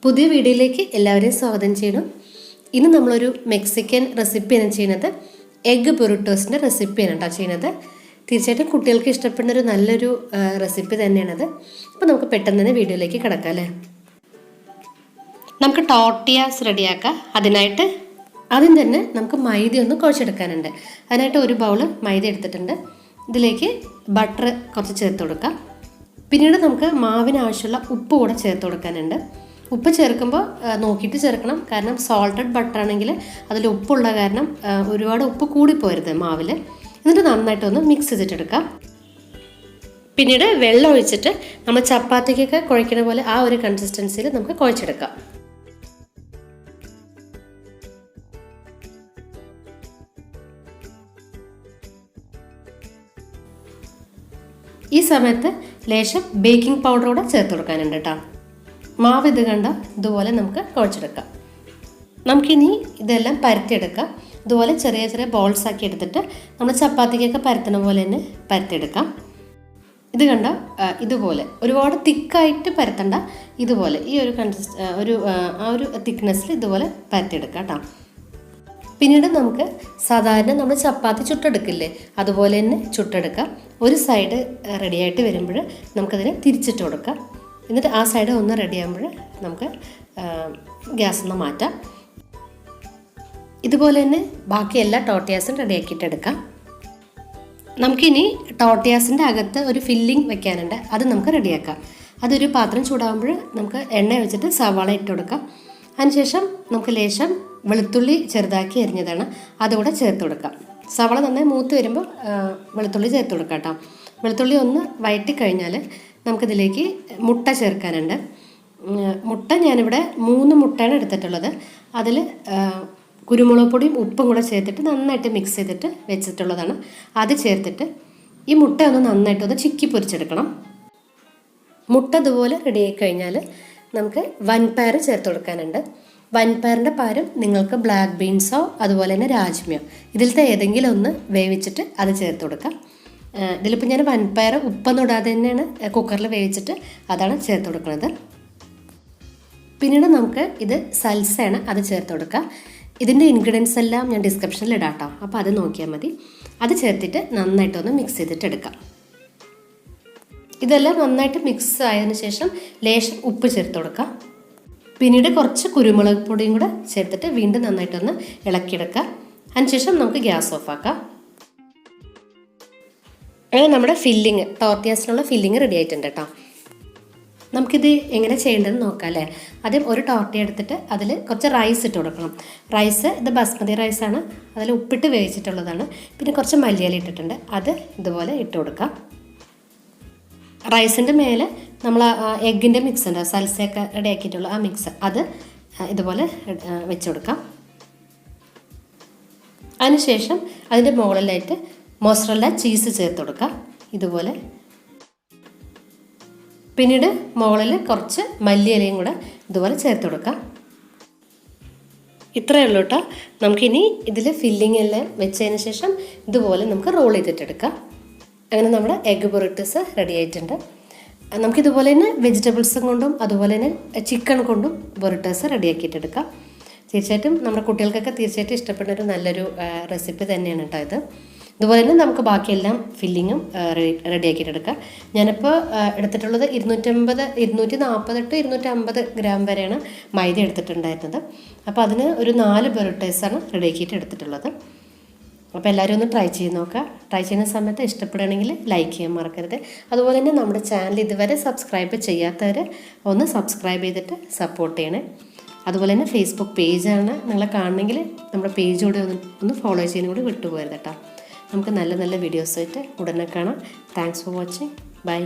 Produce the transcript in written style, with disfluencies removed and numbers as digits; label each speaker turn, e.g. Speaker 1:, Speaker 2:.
Speaker 1: പുതിയ വീഡിയോയിലേക്ക് എല്ലാവരെയും സ്വാഗതം ചെയ്യണം. ഇന്ന് നമ്മളൊരു മെക്സിക്കൻ റെസിപ്പിയാണ് ചെയ്യുന്നത്. എഗ് പൊറിട്ടോസിൻ്റെ റെസിപ്പിയാണ് കേട്ടോ ചെയ്യുന്നത്. തീർച്ചയായിട്ടും കുട്ടികൾക്ക് ഇഷ്ടപ്പെടുന്ന ഒരു നല്ലൊരു റെസിപ്പി തന്നെയാണത്. അപ്പോൾ നമുക്ക് പെട്ടെന്ന് തന്നെ വീഡിയോയിലേക്ക് കിടക്കാം അല്ലേ. നമുക്ക് ടോർട്ടിയാസ് റെഡിയാക്കാം. അതിനായിട്ട് ആദ്യം തന്നെ നമുക്ക് മൈദ ഒന്ന് കുഴച്ചെടുക്കാനുണ്ട്. അതിനായിട്ട് ഒരു ബൗൾ മൈദ എടുത്തിട്ടുണ്ട്. ഇതിലേക്ക് ബട്ടർ കുറച്ച് ചേർത്ത് കൊടുക്കാം. പിന്നീട് നമുക്ക് മാവിന് ആവശ്യമുള്ള ഉപ്പ് കൂടെ ചേർത്ത് കൊടുക്കാനുണ്ട്. ഉപ്പ് ചേർക്കുമ്പോൾ നോക്കിയിട്ട് ചേർക്കണം. കാരണം സോൾട്ടഡ് ബട്ടർ ആണെങ്കിൽ അതിൽ ഉപ്പുള്ള കാരണം ഒരുപാട് ഉപ്പ് കൂടിപ്പോരുത് മാവിൽ. എന്നിട്ട് നന്നായിട്ടൊന്ന് മിക്സ് ചെയ്തിട്ടെടുക്കാം. പിന്നീട് വെള്ളം ഒഴിച്ചിട്ട് നമ്മൾ ചപ്പാത്തിക്കൊക്കെ കുഴയ്ക്കുന്ന പോലെ ആ ഒരു കൺസിസ്റ്റൻസിയിൽ നമുക്ക് കുഴച്ചെടുക്കാം. ഈ സമയത്ത് ലേശം ബേക്കിംഗ് പൗഡർ കൂടെ ചേർത്ത് കൊടുക്കാനുണ്ട് കേട്ടോ. മാവ് ഇത് കണ്ട ഇതുപോലെ നമുക്ക് കുഴച്ചെടുക്കാം. നമുക്കിനി ഇതെല്ലാം പരത്തിയെടുക്കാം. ഇതുപോലെ ചെറിയ ചെറിയ ബോൾസ് ആക്കി എടുത്തിട്ട് നമ്മൾ ചപ്പാത്തിക്കൊക്കെ പരത്തുന്ന പോലെ തന്നെ പരത്തിയെടുക്കാം. ഇത് കണ്ട ഇതുപോലെ ഒരുപാട് തിക്കായിട്ട് പരത്തണ്ട, ഇതുപോലെ ഈ ഒരു ആ ഒരു തിക്നെസ്സിൽ ഇതുപോലെ പരത്തിയെടുക്കാം കേട്ടോ. പിന്നീട് നമുക്ക് സാധാരണ നമ്മൾ ചപ്പാത്തി ചുട്ടെടുക്കില്ലേ, അതുപോലെ തന്നെ ചുട്ടെടുക്കാം. ഒരു സൈഡ് റെഡിയായിട്ട് വരുമ്പോൾ നമുക്കതിനെ തിരിച്ചിട്ട് കൊടുക്കാം. എന്നിട്ട് ആ സൈഡ് ഒന്ന് റെഡി ആകുമ്പോൾ നമുക്ക് ഗ്യാസ് ഒന്ന് മാറ്റാം. ഇതുപോലെ തന്നെ ബാക്കി എല്ലാ ടോർട്ടിയാസും റെഡിയാക്കിയിട്ട് എടുക്കാം. നമുക്കിനി ടോർട്ടിയാസിൻ്റെ അകത്ത് ഒരു ഫില്ലിംഗ് വെക്കാനുണ്ട്. അത് നമുക്ക് റെഡിയാക്കാം. അതൊരു പാത്രം ചൂടാകുമ്പോൾ നമുക്ക് എണ്ണ ഒഴിച്ചിട്ട് സവാള ഇട്ട് കൊടുക്കാം. അതിനുശേഷം നമുക്ക് ലേശം വെളുത്തുള്ളി ചെറുതാക്കി അരിഞ്ഞതാണ് അതുകൂടെ ചേർത്ത് കൊടുക്കാം. സവാള നന്നായി മൂത്ത് വരുമ്പോൾ വെളുത്തുള്ളി ചേർത്ത് കൊടുക്കാം കേട്ടോ. വെളുത്തുള്ളി ഒന്ന് വഴറ്റി കഴിഞ്ഞാൽ നമുക്കിതിലേക്ക് മുട്ട ചേർക്കാനുണ്ട്. മുട്ട ഞാനിവിടെ 3 മുട്ടയാണ് എടുത്തിട്ടുള്ളത്. അതിൽ കുരുമുളക് പൊടിയും ഉപ്പും കൂടെ ചേർത്തിട്ട് നന്നായിട്ട് മിക്സ് ചെയ്തിട്ട് വെച്ചിട്ടുള്ളതാണ്. അത് ചേർത്തിട്ട് ഈ മുട്ട ഒന്ന് നന്നായിട്ടൊന്ന് ചിക്കി പൊരിച്ചെടുക്കണം. മുട്ട ഇതുപോലെ റെഡി ആയി കഴിഞ്ഞാൽ നമുക്ക് വൻപയർ ചേർത്ത് കൊടുക്കാനുണ്ട്. വൻപയറിൻ്റെ പകരം നിങ്ങൾക്ക് ബ്ലാക്ക് ബീൻസോ അതുപോലെ തന്നെ രാജ്മയോ ഇതിലത്തെ ഏതെങ്കിലും ഒന്ന് വേവിച്ചിട്ട് അത് ചേർത്ത് കൊടുക്കാം. ഇതിലിപ്പോൾ ഞാൻ വൻപയർ ഉപ്പൊന്നും ഇടാതെ തന്നെയാണ് കുക്കറിൽ വേവിച്ചിട്ട് അതാണ് ചേർത്ത് കൊടുക്കുന്നത്. പിന്നീട് നമുക്ക് ഇത് സൽസയാണ്, അത് ചേർത്ത് കൊടുക്കാം. ഇതിൻ്റെ ഇൻഗ്രീഡിയൻസ് എല്ലാം ഞാൻ ഡിസ്ക്രിപ്ഷനിൽ ഇടാം കേട്ടോ. അപ്പോൾ അത് നോക്കിയാൽ മതി. അത് ചേർത്തിട്ട് നന്നായിട്ടൊന്ന് മിക്സ് ചെയ്തിട്ട് എടുക്കാം. ഇതെല്ലാം നന്നായിട്ട് മിക്സ് ആയതിനു ശേഷം ലേശം ഉപ്പ് ചേർത്ത് കൊടുക്കാം. പിന്നീട് കുറച്ച് കുരുമുളക് പൊടിയും കൂടെ ചേർത്തിട്ട് വീണ്ടും നന്നായിട്ടൊന്ന് ഇളക്കിയെടുക്കാം. അതിനുശേഷം നമുക്ക് ഗ്യാസ് ഓഫ് ആക്കാം. അങ്ങനെ നമ്മുടെ ഫില്ലിങ്, ടോർട്ടിയാസിനുള്ള ഫില്ലിങ് റെഡി ആയിട്ടുണ്ട് കേട്ടോ. നമുക്കിത് എങ്ങനെ ചെയ്യേണ്ടതെന്ന് നോക്കാം അല്ലേ. ആദ്യം ഒരു ടോർട്ടി എടുത്തിട്ട് അതിൽ കുറച്ച് റൈസ് ഇട്ട് കൊടുക്കണം. റൈസ് ഇത് ബസ്മതി റൈസാണ്, അതിൽ ഉപ്പിട്ട് വേവിച്ചിട്ടുള്ളതാണ്. പിന്നെ കുറച്ച് മല്ലിയില ഇട്ടിട്ടുണ്ട്, അത് ഇതുപോലെ ഇട്ട് കൊടുക്കാം. റൈസിൻ്റെ മേലെ നമ്മൾ എഗ്ഗിൻ്റെ മിക്സ് ഉണ്ട്, സൽസയൊക്കെ റെഡി ആക്കിയിട്ടുള്ള ആ മിക്സ് അത് ഇതുപോലെ വെച്ച് കൊടുക്കാം. അതിനുശേഷം അതിൻ്റെ മുകളിലായിട്ട് മൊസറല്ല ചീസ് ചേർത്ത് കൊടുക്കാം ഇതുപോലെ. പിന്നീട് മുകളിൽ കുറച്ച് മല്ലിയിലയും കൂടെ ഇതുപോലെ ചേർത്ത് കൊടുക്കാം. ഇത്രയേ ഉള്ളൂ കേട്ടോ. നമുക്കിനി ഇതിൽ ഫില്ലിംഗ് എല്ലാം വെച്ചതിന് ശേഷം ഇതുപോലെ നമുക്ക് റോൾ ചെയ്തിട്ടെടുക്കാം. അങ്ങനെ നമ്മുടെ എഗ് പൊറിട്ടോസ് റെഡി ആയിട്ടുണ്ട്. നമുക്കിതുപോലെ തന്നെ വെജിറ്റബിൾസും കൊണ്ടും അതുപോലെ തന്നെ ചിക്കൻ കൊണ്ടും പൊറിട്ടോസ് റെഡിയാക്കിയിട്ടെടുക്കാം. തീർച്ചയായിട്ടും നമ്മുടെ കുട്ടികൾക്കൊക്കെ തീർച്ചയായിട്ടും ഇഷ്ടപ്പെടുന്ന ഒരു നല്ലൊരു റെസിപ്പി തന്നെയാണ് കേട്ടോ ഇത്. ഇതുപോലെ തന്നെ നമുക്ക് ബാക്കിയെല്ലാം ഫില്ലിങ്ങും റെഡിയാക്കിയിട്ടെടുക്കാം. ഞാനിപ്പോൾ എടുത്തിട്ടുള്ളത് 240 to 250 ഗ്രാം വരെയാണ് മൈദ എടുത്തിട്ടുണ്ടായിരുന്നത്. അപ്പോൾ അതിന് ഒരു 4 പൊറിട്ടോസാണ് റെഡിയാക്കിയിട്ട് എടുത്തിട്ടുള്ളത്. അപ്പോൾ എല്ലാവരും ഒന്ന് ട്രൈ ചെയ്ത് നോക്കുക. ട്രൈ ചെയ്യുന്ന സമയത്ത് ഇഷ്ടപ്പെടുകയാണെങ്കിൽ ലൈക്ക് ചെയ്യാൻ മറക്കരുത്. അതുപോലെ തന്നെ നമ്മുടെ ചാനൽ ഇതുവരെ സബ്സ്ക്രൈബ് ചെയ്യാത്തവർ ഒന്ന് സബ്സ്ക്രൈബ് ചെയ്തിട്ട് സപ്പോർട്ട് ചെയ്യണേ. അതുപോലെ തന്നെ ഫേസ്ബുക്ക് പേജാണ് നിങ്ങളെ കാണണമെങ്കിൽ നമ്മുടെ പേജ് കൂടെ ഒന്ന് ഫോളോ ചെയ്യാനും കൂടി വിട്ടുപോകരുത് കേട്ടോ. നമുക്ക് നല്ല നല്ല വീഡിയോസായിട്ട് ഉടനെ കാണാം. Thanks for watching. ബൈ.